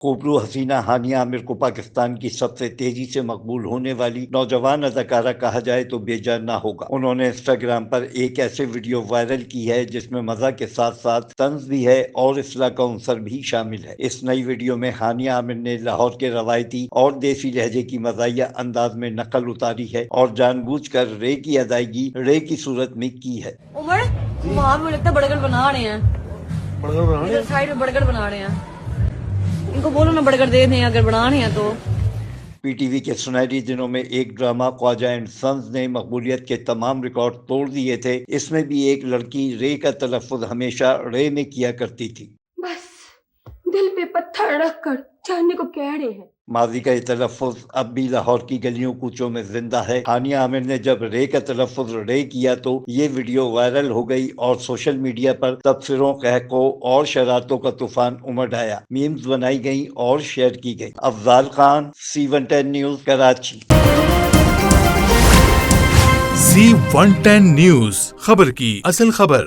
خوبرو حسینہ ہانیہ عامر کو پاکستان کی سب سے تیزی سے مقبول ہونے والی نوجوان اداکارہ کہا جائے تو بے جان نہ ہوگا۔ انہوں نے انسٹاگرام پر ایک ایسے ویڈیو وائرل کی ہے جس میں مزاح کے ساتھ ساتھ طنز بھی ہے اور اصلاح کا عنصر بھی شامل ہے۔ اس نئی ویڈیو میں ہانیہ عامر نے لاہور کے روایتی اور دیسی لہجے کی مزاحیہ انداز میں نقل اتاری ہے اور جان بوجھ کر رے کی ادائیگی رے کی صورت میں کی ہے۔ عمر وہاں پہ لگتا ہے برگر بنا رہے ہیں، ادھر سائڈ میں برگر بنا رہے ہیں، ان کو بولو نا برگر دے دیں اگر بنا رہے ہیں تو۔ پی ٹی وی کے سنہری دنوں میں ایک ڈرامہ خواجہ اینڈ سنز نے مقبولیت کے تمام ریکارڈ توڑ دیے تھے۔ اس میں بھی ایک لڑکی رے کا تلفظ ہمیشہ رے میں کیا کرتی تھی۔ بس دل پہ پتھر رکھ کر جاننے کو کہہ رہے ہیں۔ ماضی کا یہ تلفظ اب بھی لاہور کی گلیوں کوچوں میں زندہ ہے۔ ہانیہ عامر نے جب رے کا تلفظ رے کیا تو یہ ویڈیو وائرل ہو گئی اور سوشل میڈیا پر تبصروں، قہقہوں اور شرارتوں کا طوفان امڈ آیا۔ میمز بنائی گئیں اور شیئر کی گئی۔ Afzal Khan, C110 news, Karachi. C110 news, خبر کی اصل خبر۔